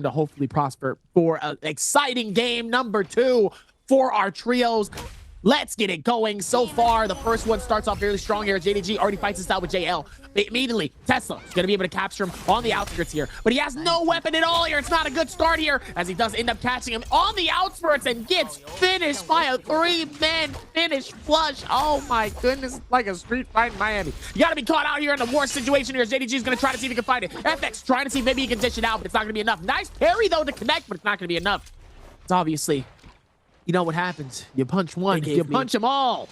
to hopefully prosper for an exciting game number 2 for our trios. Let's get it going. So far, the first one starts off fairly strong here. JDG already fights this out with JL. Immediately, Tesla is going to be able to capture him on the outskirts here. But he has no weapon at all here. It's not a good start here, as he does end up catching him on the outskirts and gets finished by a 3-man finish flush. Oh my goodness, like a street fight in Miami. You got to be caught out here in the worst situation here. JDG is going to try to see if he can find it. FX trying to see if maybe he can dish it out, but it's not going to be enough. Nice parry, though, to connect, but it's not going to be enough. It's obviously... You know what happens. You punch one, you punch them all.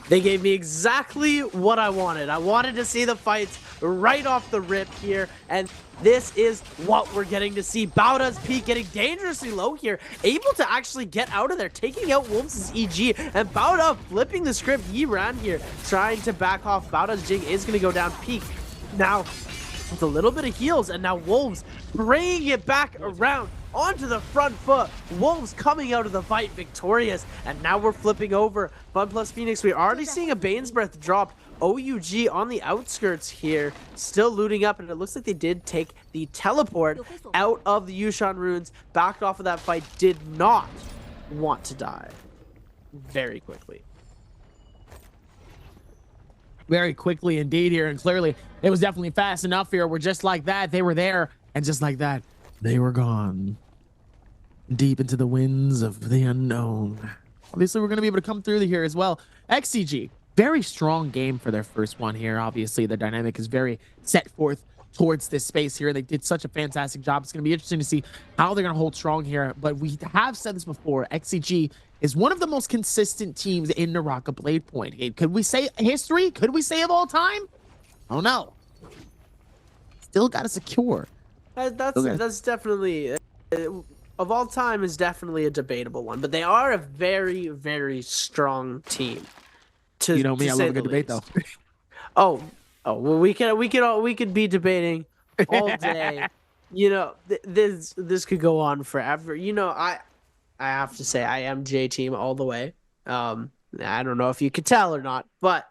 They gave me exactly what I wanted. I wanted to see the fights right off the rip here, and this is what we're getting to see. Bauda's peak getting dangerously low here, able to actually get out of there, taking out Wolves' EG, and Bauda flipping the script. He ran here, trying to back off. Bauda's Jing is going to go down peak. Now, with a little bit of heals, and now Wolves bringing it back around onto the front foot. Wolves coming out of the fight victorious, and now we're flipping over. Fun plus Phoenix, we're already seeing a Bane's Breath dropped. OUG on the outskirts here, still looting up, and it looks like they did take the teleport out of the Yushan runes. Backed off of that fight, did not want to die very quickly. Very quickly indeed here, and clearly it was definitely fast enough here. We're just like that, they were there, and just like that, they were gone. Deep into the winds of the unknown. Obviously, we're going to be able to come through here as well. XCG, very strong game for their first one here. Obviously, the dynamic is very set forth towards this space here. They did such a fantastic job. It's going to be interesting to see how they're going to hold strong here. But we have said this before, XCG is one of the most consistent teams in Naraka Bladepoint. Could we say history? Could we say of all time? I don't know. Still got to secure. That's definitely... of all time is definitely a debatable one, but they are a very, very strong team. You know me, I love a good debate, though. Oh, well, we could be debating all day. You know, this could go on forever. You know, I have to say I am J team all the way. I don't know if you could tell or not, but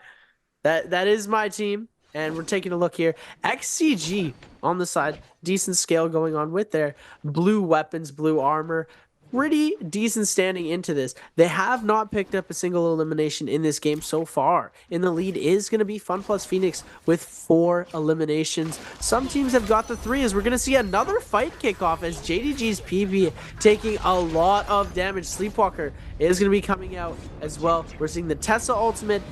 that is my team. And we're taking a look here. XCG on the side. Decent scale going on with their blue weapons, blue armor. Pretty decent standing into this. They have not picked up a single elimination in this game so far. In the lead is going to be Fun Plus Phoenix with 4 eliminations. Some teams have got the 3 as we're going to see another fight kickoff as JDG's PB taking a lot of damage. Sleepwalker is going to be coming out as well. We're seeing the Tessa ultimate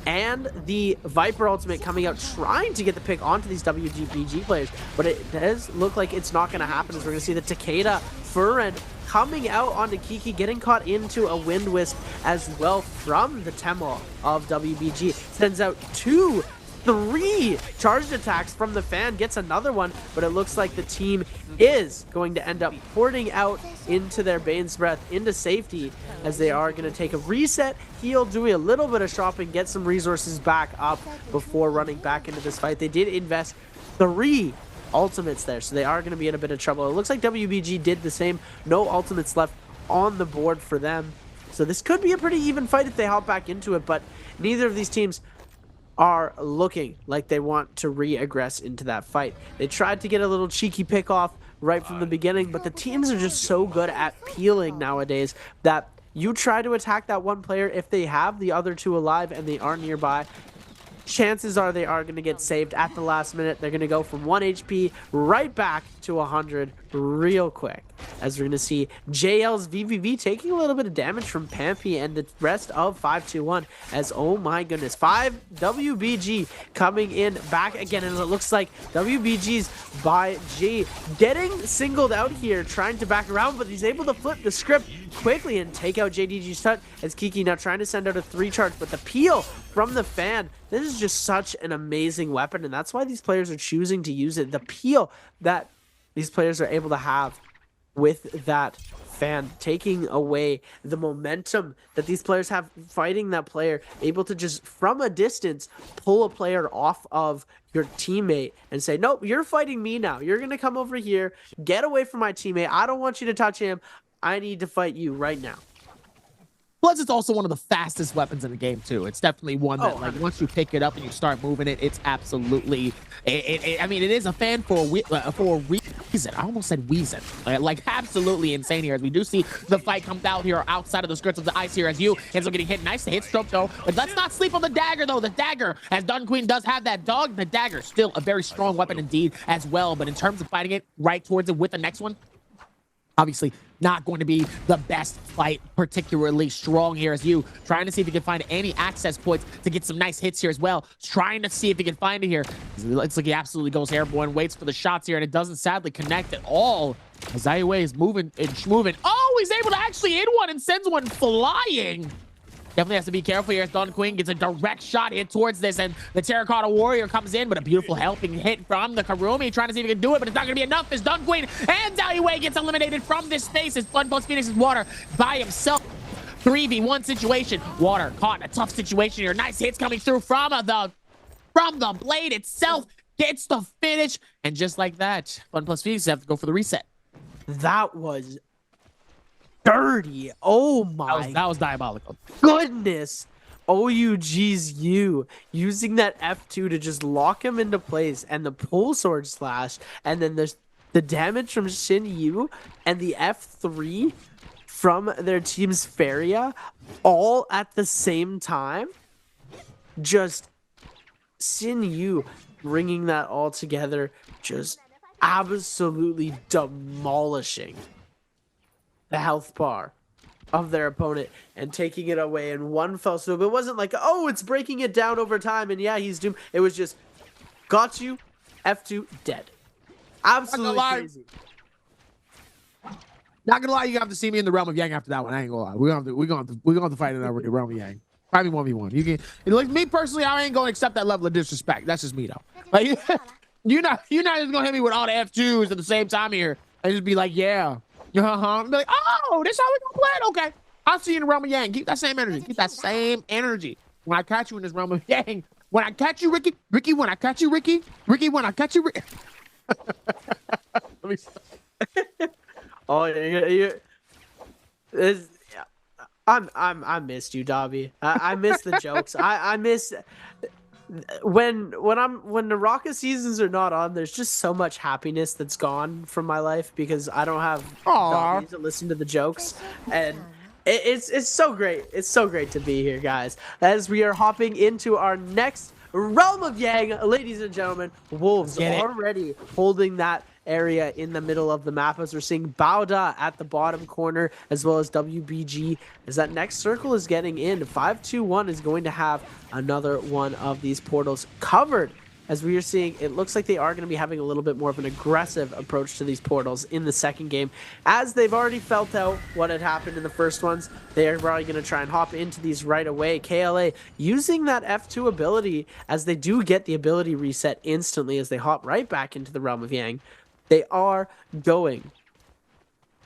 and the Viper ultimate coming out, trying to get the pick onto these WGBG players, but it does look like it's not going to happen, as we're going to see the Takeda Furen coming out onto Kiki, getting caught into a Wind Wisp as well from the Temo of WBG. Sends out 3 charged attacks from the fan, gets another one, but it looks like the team is going to end up porting out into their Bane's Breath into safety, as they are going to take a reset, heal, doing a little bit of shopping, get some resources back up before running back into this fight. They did invest 3 ultimates there, so they are going to be in a bit of trouble. It looks like WBG did the same. No ultimates left on the board for them, so this could be a pretty even fight if they hop back into it, but neither of these teams are looking like they want to re-aggress into that fight. They tried to get a little cheeky pick off right from the beginning, but the teams are just so good at peeling nowadays that you try to attack that one player, if they have the other 2 alive and they are nearby, chances are they are going to get saved at the last minute. They're going to go from 1 HP right back to 100 real quick, as we're going to see JL's VVV taking a little bit of damage from Pampy and the rest of 521, as oh my goodness, 5 WBG coming in back again, and it looks like WBG's by G getting singled out here, trying to back around, but he's able to flip the script quickly and take out JDG's touch, as Kiki now trying to send out a 3 charge, but the peel from the fan, this is just such an amazing weapon, and that's why these players are choosing to use it. The peel that these players are able to have with that fan, taking away the momentum that these players have fighting that player, able to just from a distance pull a player off of your teammate and say, nope, you're fighting me now. You're going to come over here, get away from my teammate. I don't want you to touch him. I need to fight you right now. Plus, it's also one of the fastest weapons in the game, too. It's definitely one that, like, once you pick it up and you start moving it, it's absolutely... I mean, it is a fan for a reason. I almost said reason. Like, absolutely insane here. As we do see the fight come out here outside of the skirts of the ice here as you ends up getting hit. Nice hit stroke, though. But let's not sleep on the dagger, though. The dagger, as Dun Queen does have that dog, the dagger, still a very strong weapon indeed as well. But in terms of fighting it right towards it with the next one, obviously not going to be the best fight, particularly strong here as you trying to see if you can find any access points to get some nice hits here as well. Trying to see if you can find it here. It's like he absolutely goes airborne, waits for the shots here, and it doesn't sadly connect at all. As Aizen is moving and schmoving. Oh, he's able to actually hit one and sends one flying. Definitely has to be careful here as Dun Queen gets a direct shot hit towards this, and the Terracotta Warrior comes in, but a beautiful helping hit from the Karumi, trying to see if he can do it, but it's not going to be enough as Dun Queen and Aizen gets eliminated from this space as Blood Plus Phoenix's Water by himself. 3v1 situation. Water caught in a tough situation here. Nice hits coming through from the blade itself. Gets the finish, and just like that, Blood Plus Phoenix have to go for the reset. That was dirty. Oh my, that was diabolical. Goodness. OUG's you using that F2 to just lock him into place, and the pull sword slash, and then there's the damage from Shin Yu and the F3 from their team's Feria all at the same time. Just Shin Yu bringing that all together, just absolutely demolishing the health bar of their opponent and taking it away in one fell swoop. It wasn't like, oh, it's breaking it down over time and yeah, he's doomed. It was just, got you, F2, dead. Absolutely crazy. Not gonna lie, you have to see me in the realm of Yang after that one. I ain't gonna lie. We're gonna have to fight in the realm of Yang. Probably 1v1. You can, like me personally, I ain't gonna accept that level of disrespect. That's just me though. Like you're not just gonna hit me with all the F2s at the same time here and just be like, yeah. Be like, oh, this how we gonna play it? Okay. I'll see you in the realm of Yang. Keep that same energy. Keep that same energy. When I catch you in this realm of Yang. When I catch you, Ricky. Ricky, when I catch you, Ricky. Ricky, when I catch you, Ricky. Let me stop. Oh, I missed you, Dobby. I miss the jokes. I miss when Naraka seasons are not on. There's just so much happiness that's gone from my life because I don't have Dobby to listen to the jokes, and it's so great. It's so great to be here, guys. As we are hopping into our next realm of Yang, ladies and gentlemen, Wolves already holding that area in the middle of the map as we're seeing Bauda at the bottom corner as well as WBG as that next circle is getting in. 5-2-1 is going to have another one of these portals covered. As we are seeing, it looks like they are going to be having a little bit more of an aggressive approach to these portals in the second game. As they've already felt out what had happened in the first ones, they are probably going to try and hop into these right away. KLA using that F2 ability as they do get the ability reset instantly as they hop right back into the realm of Yang. They are going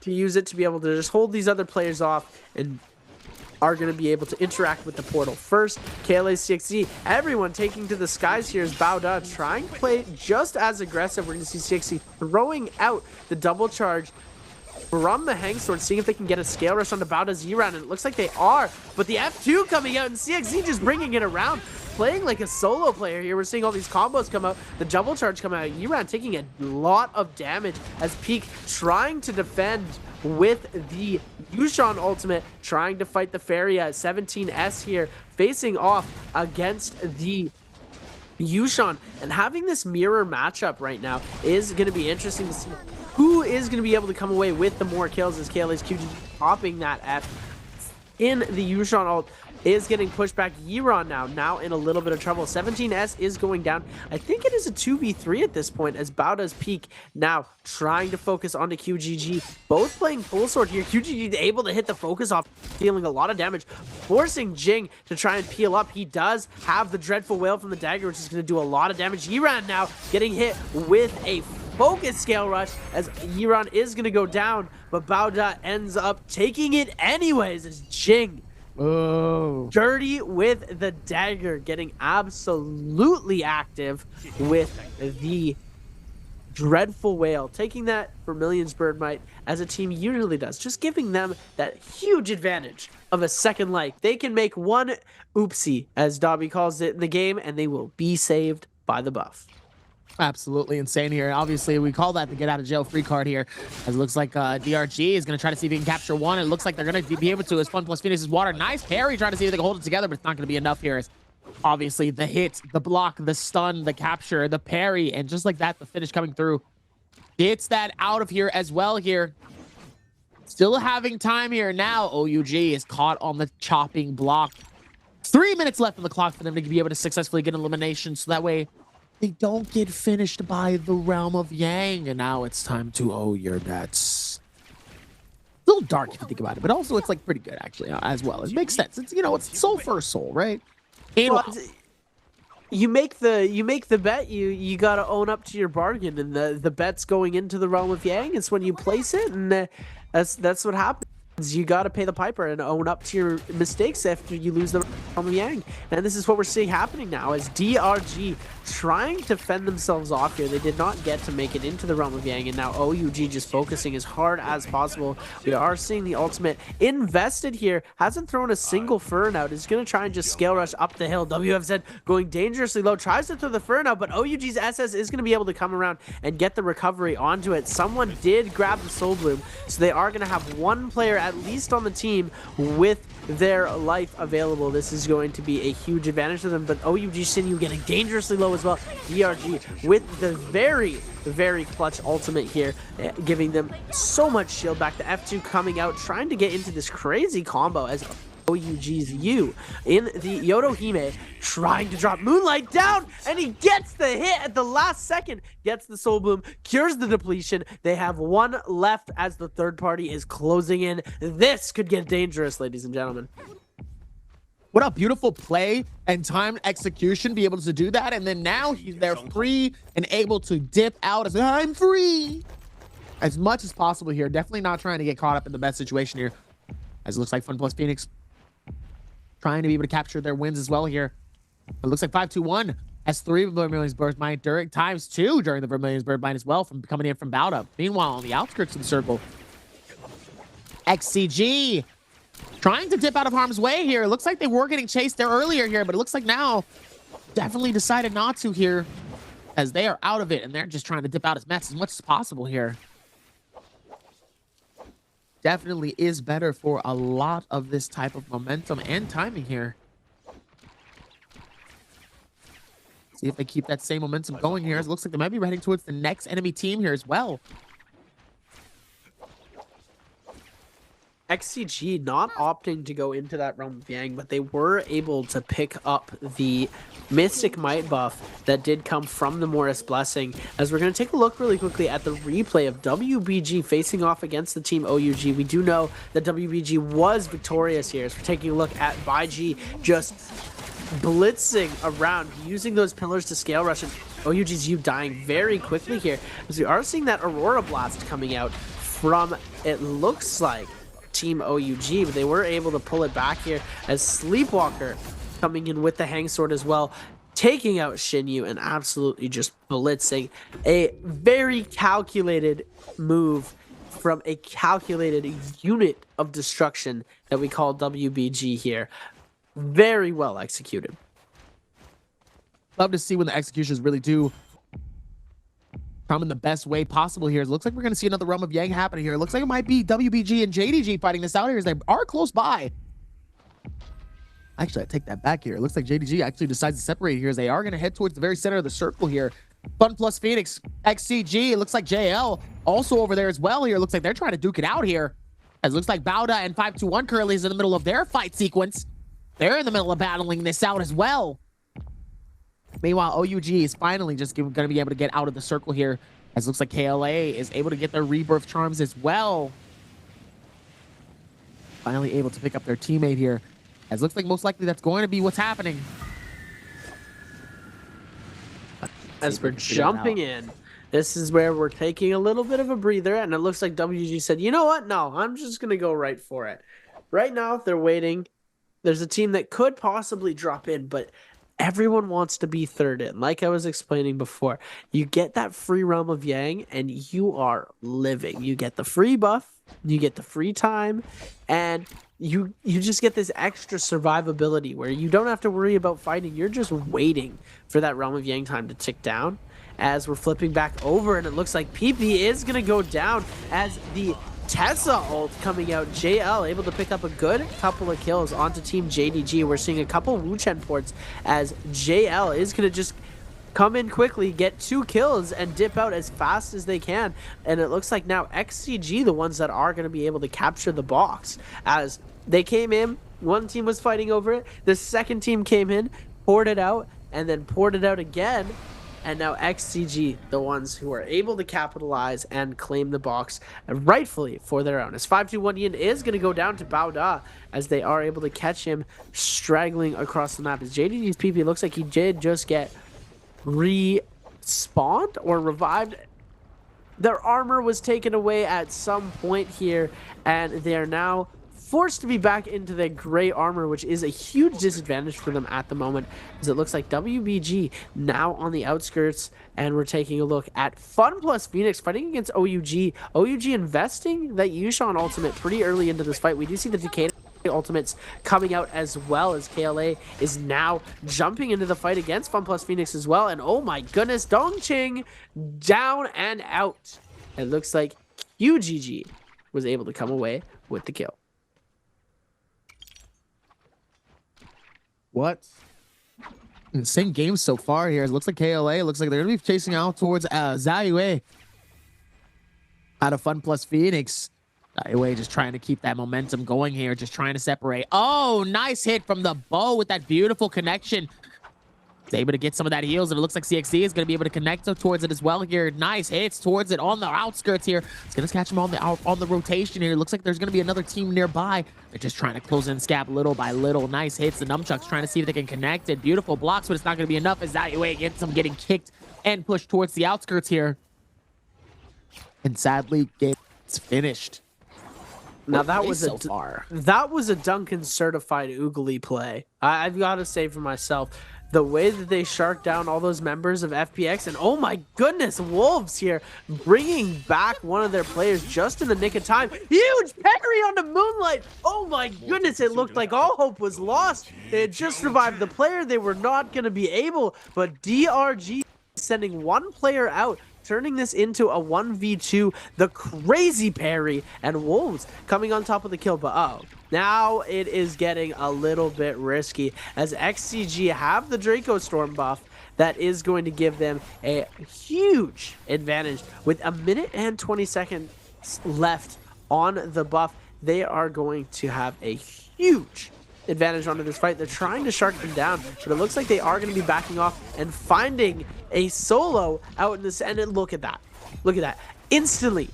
to use it to be able to just hold these other players off and are going to be able to interact with the portal first. KLA CXC, everyone taking to the skies here is Bauda trying to play just as aggressive. We're going to see CXC throwing out the double charge from the Hang Sword, seeing if they can get a scale rush onto Bauda's E-Round, and it looks like they are. But the F2 coming out and CXC just bringing it around. Playing like a solo player here. We're seeing all these combos come out. The double charge come out. E-Round taking a lot of damage as Peak trying to defend with the Yushan ultimate, trying to fight the Feria. 17S here facing off against the Yushan. And having this mirror matchup right now is going to be interesting to see who is going to be able to come away with the more kills as KLA's QG popping that F in the Yushan ult. Is getting pushed back. Yiron now in a little bit of trouble. 17S is going down. I think it is a 2v3 at this point as Bauda's Peak now trying to focus onto QGG. Both playing full sword here. QGG able to hit the focus off, dealing a lot of damage, forcing Jing to try and peel up. He does have the Dreadful Wail from the dagger, which is going to do a lot of damage. Yiran now getting hit with a focus scale rush as Yiran is going to go down, but Bauda ends up taking it anyways as Jing dirty with the dagger, getting absolutely active with the Dreadful Whale, taking that Vermilion's Bird Might as a team usually does, just giving them that huge advantage of a second life. They can make one oopsie, as Dobby calls it in the game, and they will be saved by the buff. Absolutely insane here. Obviously, we call that the get out of jail free card here. As it looks like DRG is going to try to see if he can capture one. It looks like they're going to be able to. As Fun plus Phoenix's water. Nice parry, trying to see if they can hold it together, but it's not going to be enough here. As obviously, the hit, the block, the stun, the capture, the parry, and just like that, the finish coming through. Gets that out of here as well here. Still having time here now. OUG is caught on the chopping block. 3 minutes left on the clock for them to be able to successfully get an elimination. So that way, they don't get finished by the Realm of Yang. And now it's time to owe your debts. A little dark if you think about it, but also it's like pretty good actually as well. It makes sense. It's, you know, it's soul for soul, right? Well, you make the bet, you gotta own up to your bargain, and the bet's going into the Realm of Yang. It's when you place it, and that's what happens. You got to pay the piper and own up to your mistakes after you lose the Realm of Yang. And this is what we're seeing happening now as DRG trying to fend themselves off here. They did not get to make it into the Realm of Yang, and now OUG just focusing as hard as possible. We are seeing the ultimate invested here. Hasn't thrown a single Fern out. Is going to try and just scale rush up the hill. WFZ going dangerously low. Tries to throw the Fern out, but OUG's SS is going to be able to come around and get the recovery onto it. Someone did grab the Soul Bloom, so they are going to have one player at least on the team with their life available. This is going to be a huge advantage to them, but OUG Sinew getting dangerously low as well. DRG with the very clutch ultimate here, giving them so much shield back. The F2 coming out, trying to get into this crazy combo as OUG's U in the Yodohime trying to drop Moonlight down, and he gets the hit at the last second, gets the Soul Bloom, cures the depletion. They have one left as the third party is closing in. This could get dangerous, ladies and gentlemen. What a beautiful play and timed execution, be able to do that. And then now they're free and able to dip out as I'm free as much as possible here. Definitely not trying to get caught up in the best situation here, as it looks like Fun plus Phoenix trying to be able to capture their wins as well here. It looks like 5-2-1 has 3 Vermilion's Bird Might during times 2 during the Vermilion's Bird Might as well from coming in from Bauda. Meanwhile, on the outskirts of the circle, XCG trying to dip out of harm's way here. It looks like they were getting chased there earlier here, but it looks like now definitely decided not to here, as they are out of it and they're just trying to dip out as much as possible here. Definitely is better for a lot of this type of momentum and timing here. See if they keep that same momentum going here. It looks like they might be heading towards the next enemy team here as well. XCG not opting to go into that Realm of Yang, but they were able to pick up the Mystic Might buff that did come from the Morris Blessing. As we're going to take a look really quickly at the replay of WBG facing off against the team OUG. We do know that WBG was victorious here. As we're taking a look at BG just blitzing around, using those pillars to scale rush, and OUG's U dying very quickly here. As we are seeing that Aurora Blast coming out from, it looks like, Team OUG, but they were able to pull it back here as Sleepwalker coming in with the Hang Sword as well, taking out Shinyu and absolutely just blitzing. A very calculated move from a calculated unit of destruction that we call WBG here. Very well executed. Love to see when the executions really do come in the best way possible here. It looks like we're going to see another Realm of Yang happening here. It looks like it might be WBG and JDG fighting this out here as they are close by. Actually, I take that back here. It looks like JDG actually decides to separate here as they are going to head towards the very center of the circle here. Fun plus Phoenix, XCG, it looks like JL also over there as well here. It looks like they're trying to duke it out here. As it looks like Bauda and 5-2-1 currently is in the middle of their fight sequence. They're in the middle of battling this out as well. Meanwhile, OUG is finally just going to be able to get out of the circle here, as it looks like KLA is able to get their rebirth charms as well. Finally able to pick up their teammate here, as it looks like most likely that's going to be what's happening. As we're jumping in, this is where we're taking a little bit of a breather, and it looks like WG said, you know what? No, I'm just going to go right for it. Right now, they're waiting. There's a team that could possibly drop in, but everyone wants to be third in. Like I was explaining before, you get that free Realm of Yang and you are living. You get the free buff, you get the free time, and you just get this extra survivability where you don't have to worry about fighting. You're just waiting for that Realm of Yang time to tick down. As we're flipping back over, and it looks like PP is going to go down as the Tessa ult coming out. JL able to pick up a good couple of kills onto Team JDG. We're seeing a couple Wu Chen ports as JL is going to just come in quickly, get 2 kills, and dip out as fast as they can. And it looks like now XCG, the ones that are going to be able to capture the box, as they came in. One team was fighting over it. The second team came in, poured it out, and then poured it out again. And now XCG, the ones who are able to capitalize and claim the box rightfully for their own. As 5-2-1 Yin is going to go down to Bao Da as they are able to catch him straggling across the map. As JDG's PP looks like he did just get respawned or revived. Their armor was taken away at some point here, and they are now forced to be back into their gray armor, which is a huge disadvantage for them at the moment, as it looks like WBG now on the outskirts. And we're taking a look at Fun plus Phoenix fighting against OUG. OUG investing that Yushan ultimate pretty early into this fight. We do see the Takeda ultimates coming out as well, as KLA is now jumping into the fight against Fun plus Phoenix as well. And oh my goodness, Dongqing down and out. It looks like UGG was able to come away with the kill. What? Insane game so far here. It looks like KLA. Looks like they're going to be chasing out towards Zayue out of Fun plus Phoenix. Zayue just trying to keep that momentum going here. Just trying to separate. Oh, nice hit from the bow with that beautiful connection. He's able to get some of that heals, and it looks like CXC is going to be able to connect towards it as well here. Nice hits towards it on the outskirts here. It's going to catch him on the rotation here. It looks like there's going to be another team nearby. They're just trying to close in Scab little by little. Nice hits. The Numchucks trying to see if they can connect it. Beautiful blocks, but it's not going to be enough as Zayue gets them getting kicked and pushed towards the outskirts here. And sadly gets finished. Now that was a Duncan certified oogly play. I've got to say for myself, the way that they shark down all those members of FPX, and oh my goodness, Wolves here bringing back one of their players just in the nick of time. Huge parry onto Moonlight. Oh my goodness, it looked like all hope was lost. They had just revived the player. They were not going to be able, but DRG sending one player out, turning this into a 1v2, the crazy parry, and Wolves coming on top of the kill. But now it is getting a little bit risky, as XCG have the Draco Storm buff that is going to give them a huge advantage. With a minute and 20 seconds left on the buff, they are going to have a huge advantage onto this fight. They're trying to shark them down, but it looks like they are going to be backing off and finding a solo out in this. And look at that. Look at that. Instantly,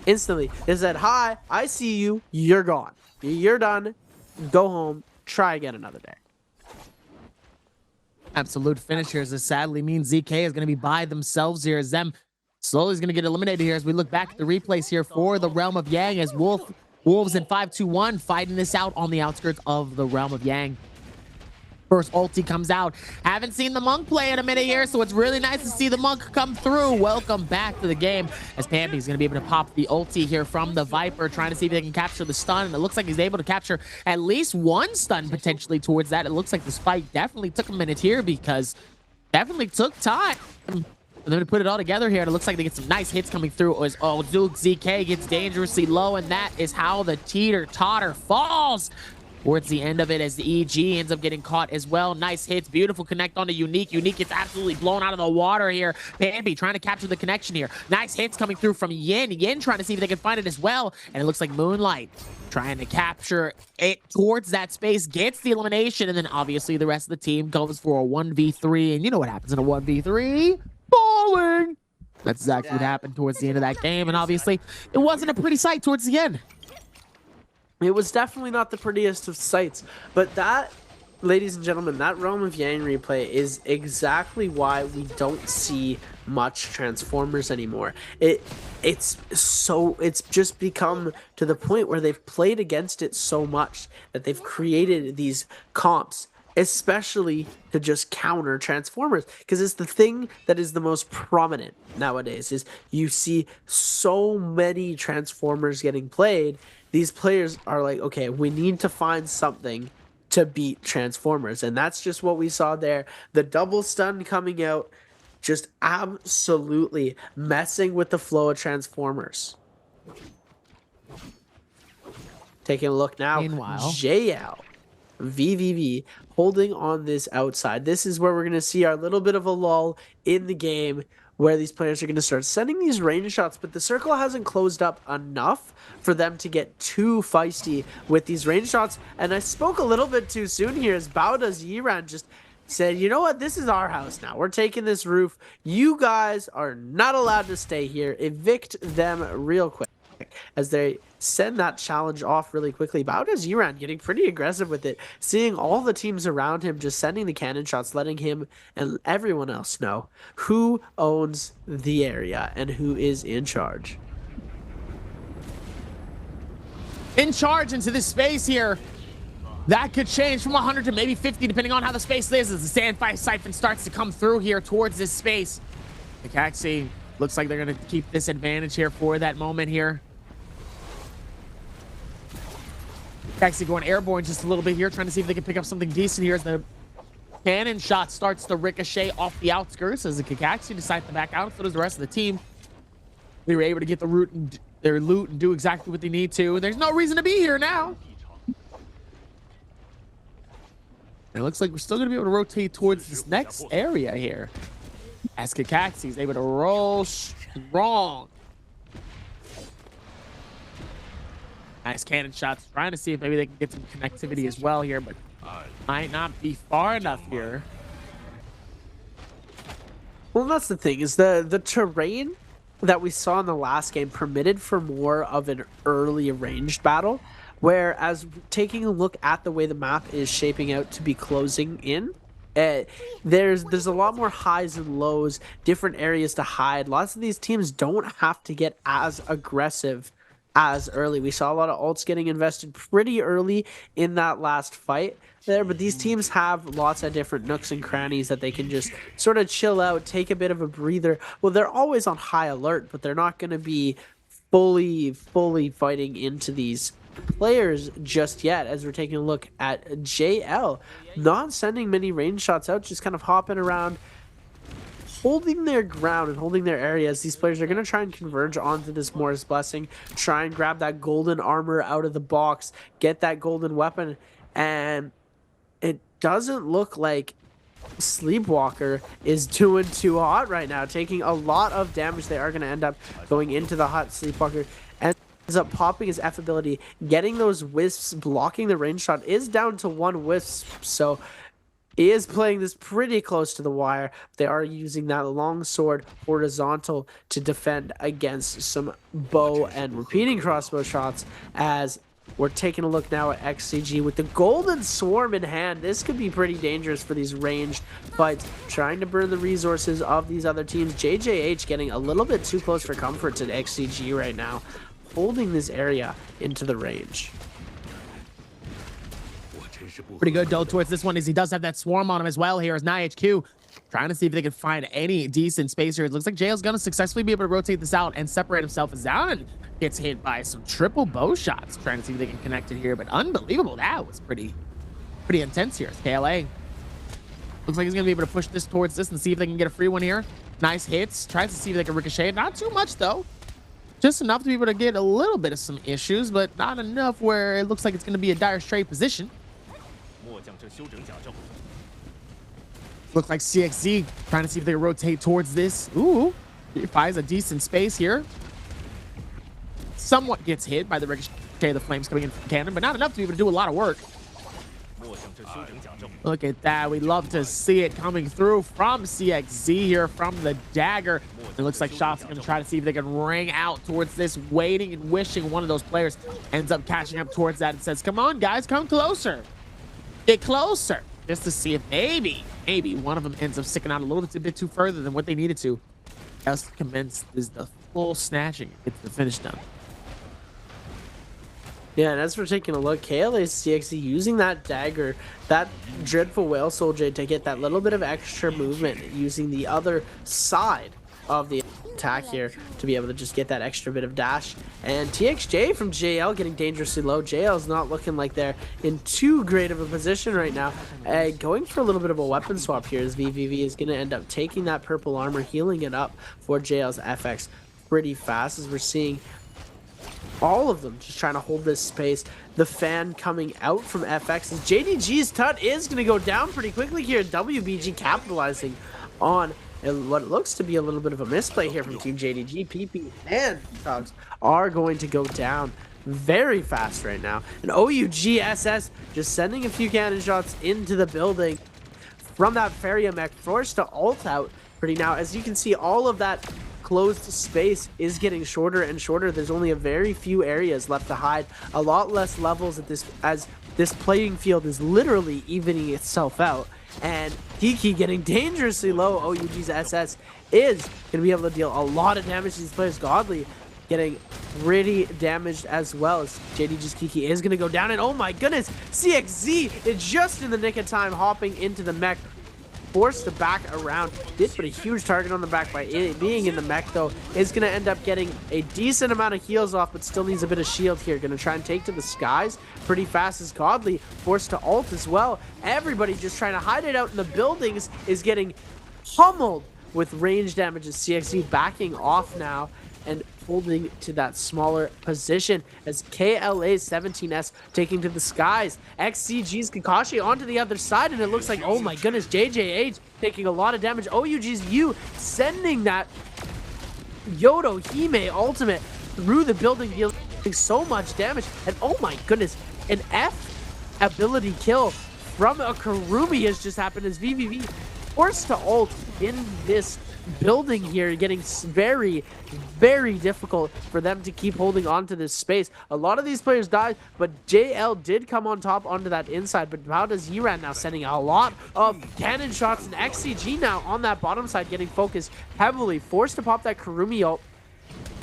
they said, hi, I see you, you're gone. You're done. Go home. Try again another day. Absolute finishers. This sadly means ZK is going to be by themselves here, as them slowly is going to get eliminated here as we look back at the replays here for the Realm of Yang, as Wolves in 5-2-1 fighting this out on the outskirts of the Realm of Yang. First ulti comes out. Haven't seen the Monk play in a minute here, so it's really nice to see the Monk come through. Welcome back to the game, as Pampi's going to be able to pop the ulti here from the Viper, trying to see if they can capture the stun. And it looks like he's able to capture at least one stun potentially towards that. It looks like this fight definitely took a minute here, because definitely took time. And then to put it all together here, and it looks like they get some nice hits coming through. As Duke ZK gets dangerously low, and that is how the teeter-totter falls towards the end of it, as the EG ends up getting caught as well. Nice hits, beautiful connect onto Unique. Unique gets absolutely blown out of the water here. Pampi trying to capture the connection here. Nice hits coming through from Yin. Yin trying to see if they can find it as well. And it looks like Moonlight trying to capture it towards that space, gets the elimination, and then obviously the rest of the team goes for a 1v3. And you know what happens in a 1v3? Falling! That's exactly what happened towards the end of that game. And obviously, it wasn't a pretty sight towards the end. It was definitely not the prettiest of sights, but that, ladies and gentlemen, that Realm of Yang replay is exactly why we don't see much Transformers anymore. It's just become to the point where they've played against it so much that they've created these comps especially to just counter transformers, because it's the thing that is the most prominent nowadays. Is you see so many transformers getting played. These players are like, okay, we need to find something to beat transformers, and that's just what we saw there. The double stun coming out, just absolutely messing with the flow of transformers. Taking a look now, Meanwhile, JL VVV holding on this outside. This is where we're going to see our little bit of a lull in the game, where these players are going to start sending these range shots, but the circle hasn't closed up enough for them to get too feisty with these range shots. And I spoke a little bit too soon here, as Bauda's Yiran just said, you know what, this is our house now. We're taking this roof. You guys are not allowed to stay here. Evict them real quick, as they send that challenge off really quickly. Bauda's Yiran getting pretty aggressive with it, seeing all the teams around him just sending the cannon shots, letting him and everyone else know who owns the area and who is in charge. In charge into this space here. That could change from 100 to maybe 50, depending on how the space is, as the Sandfire Siphon starts to come through here towards this space. Kakaxi looks like they're going to keep this advantage here for that moment here. Kakaxi going airborne just a little bit here, trying to see if they can pick up something decent here as the cannon shot starts to ricochet off the outskirts, as the Kakaxi decide to back out. So does the rest of the team. They were able to get their loot and do exactly what they need to. There's no reason to be here now. And it looks like we're still going to be able to rotate towards this next area here, as Kakaxi is able to roll strong. Nice cannon shots, trying to see if maybe they can get some connectivity as well here, but might not be far enough here. Well, that's the thing, is the terrain that we saw in the last game permitted for more of an early ranged battle, whereas taking a look at the way the map is shaping out to be closing in, there's a lot more highs and lows, different areas to hide. Lots of these teams don't have to get as aggressive as early. We saw a lot of ults getting invested pretty early in that last fight there, but these teams have lots of different nooks and crannies that they can just sort of chill out, take a bit of a breather. Well, they're always on high alert, but they're not going to be fully fighting into these players just yet, as we're taking a look at JL not sending many range shots out, just kind of hopping around, holding their ground and holding their areas. These players are going to try and converge onto this Morris Blessing, try and grab that golden armor out of the box, get that golden weapon, and it doesn't look like Sleepwalker is doing too hot right now, taking a lot of damage. They are going to end up going into the hot. Sleepwalker ends up popping his F ability, getting those wisps, blocking the range shot, is down to one wisp, so he is playing this pretty close to the wire. They are using that long sword horizontal to defend against some bow and repeating crossbow shots, as we're taking a look now at XCG with the golden swarm in hand. This could be pretty dangerous for these ranged fights, trying to burn the resources of these other teams. JJH getting a little bit too close for comfort to XCG right now, holding this area into the range. Pretty good though towards this one, as he does have that swarm on him as well here, as NiHQ trying to see if they can find any decent space here. It looks like JL's gonna successfully be able to rotate this out and separate himself, as Down gets hit by some triple bow shots, trying to see if they can connect it here. But unbelievable, that was pretty intense here. KLA looks like he's gonna be able to push this towards this and see if they can get a free one here. Nice hits, tries to see if they can ricochet it. Not too much though, just enough to be able to get a little bit of some issues, but not enough where it looks like it's gonna be a dire straight position. Looks like CXZ trying to see if they can rotate towards this. Ooh, he finds a decent space here. Somewhat gets hit by the ricochet of the flames coming in from cannon, but not enough to be able to do a lot of work. Look at that. We love to see it coming through from CXZ here from the dagger. It looks like shots are going to try to see if they can ring out towards this, waiting and wishing one of those players ends up catching up towards that and says, come on, guys, come closer. Get closer. Just to see if maybe one of them ends up sticking out a little bit too further than what they needed to. Else commence is the full snatching. Gets the finish done. Yeah, and as we're taking a look, KLA's CXC using that dagger, that Dreadful Whale Soldier to get that little bit of extra movement, using the other side of the attack here to be able to just get that extra bit of dash. And TXJ from JL getting dangerously low. JL's not looking like they're in too great of a position right now. Going for a little bit of a weapon swap here as VVV is going to end up taking that purple armor, healing it up for JL's FX pretty fast, as we're seeing all of them just trying to hold this space. The fan coming out from FX, as JDG's tut is going to go down pretty quickly here. WBG capitalizing on what looks to be a little bit of a misplay here from Team JDG. PP and Dogs are going to go down very fast right now. And OUGSS just sending a few cannon shots into the building from that Feria mech, forced to ult out pretty now. As you can see, all of that closed space is getting shorter and shorter. There's only a very few areas left to hide, a lot less levels at this, as this playing field is literally evening itself out. And Kiki getting dangerously low. OUG's SS is going to be able to deal a lot of damage to these players. Godly getting pretty damaged as well, as JDG's Kiki is going to go down. And oh my goodness, CXZ is just in the nick of time hopping into the mech, forced to back around. Did put a huge target on the back by being in the mech, though. Is going to end up getting a decent amount of heals off, but still needs a bit of shield here. Going to try and take to the skies pretty fast, as Godly forced to ult as well. Everybody just trying to hide it out in the buildings is getting pummeled with range damage, as CXZ backing off now and holding to that smaller position, as KLA's 17S taking to the skies. XCG's Kakashi onto the other side, and it looks like, oh my goodness, JJH taking a lot of damage. OUG's U sending that Yodo Hime ultimate through the building, dealing so much damage. And oh my goodness, an F ability kill from a Karumi has just happened, as VVV forced to ult in this building here, getting very, very difficult for them to keep holding on to this space. A lot of these players died, but JL did come on top onto that inside. But how does Yiran now sending a lot of cannon shots, and XCG now on that bottom side getting focused heavily, forced to pop that Karumi ult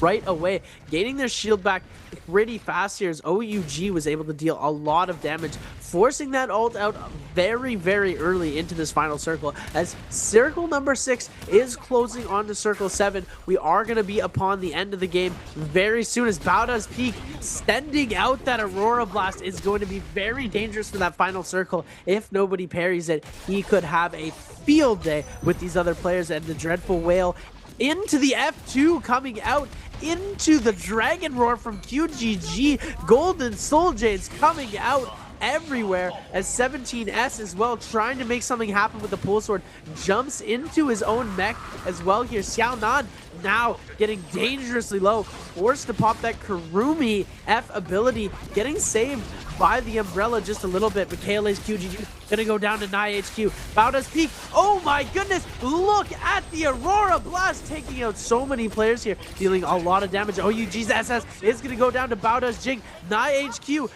right away, gaining their shield back pretty fast here, as OUG was able to deal a lot of damage, forcing that ult out very, very early into this final circle. As circle number 6 is closing onto circle 7, we are going to be upon the end of the game very soon, as Bauda's Peak sending out that Aurora Blast is going to be very dangerous for that final circle. If nobody parries it, he could have a field day with these other players. And the Dreadful Whale into the F2 coming out into the Dragon Roar from QGG. Golden Soul Jades coming out everywhere, as 17S as well trying to make something happen with the pull sword, jumps into his own mech as well here. Xiaonan now getting dangerously low, forced to pop that Karumi F ability, getting saved by the umbrella just a little bit. But KLA's QGG gonna go down to NiHQ. Bauda's Peak, oh my goodness, look at the Aurora Blast taking out so many players here, dealing a lot of damage. OUG's SS is gonna go down to Bauda's Jig. NiHQ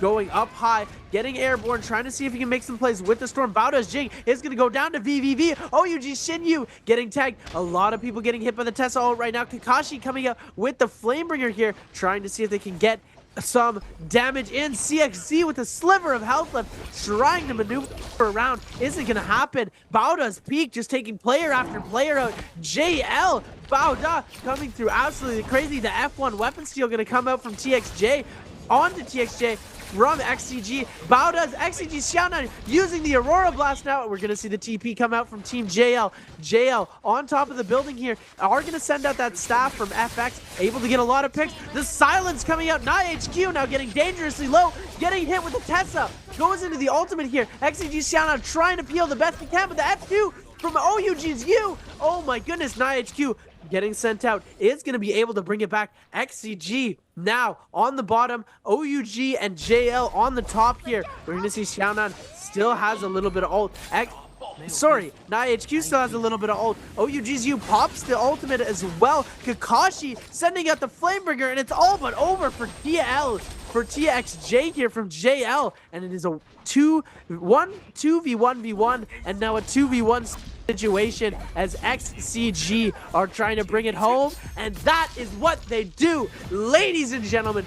going up high, getting airborne, trying to see if he can make some plays with the Storm. Bauda's Jig is gonna go down to VVV. OUG Shinyu getting tagged. A lot of people getting hit by the Tesla ult right now. Kakashi coming out with the Flamebringer here, trying to see if they can get some damage in. CXZ with a sliver of health left, trying to maneuver around. Isn't gonna happen. Bauda's Peak just taking player after player out. JL Bauda coming through absolutely crazy. The F1 weapon steal gonna come out from TXJ onto TXJ from XCG. Bauda's XCG Xiaonan using the Aurora Blast now. We're going to see the TP come out from Team JL. JL on top of the building here are going to send out that staff from FX, able to get a lot of picks. The silence coming out. NiHQ now getting dangerously low, getting hit with the Tessa. Goes into the ultimate here. XCG Xiaonan trying to peel the best he can, but the F2 from OUG's U. Oh my goodness, NiHQ getting sent out is going to be able to bring it back. XCG now on the bottom, OUG and JL on the top here. We're going to see Xiaonan still has a little bit of ult. NiHQ still has a little bit of ult. OUG's U pops the ultimate as well. Kakashi sending out the Flamebringer, and it's all but over for TXJ here from JL. And it is a 2v1v1, and now a 2v1 situation, as XCG are trying to bring it home, and that is what they do, ladies and gentlemen.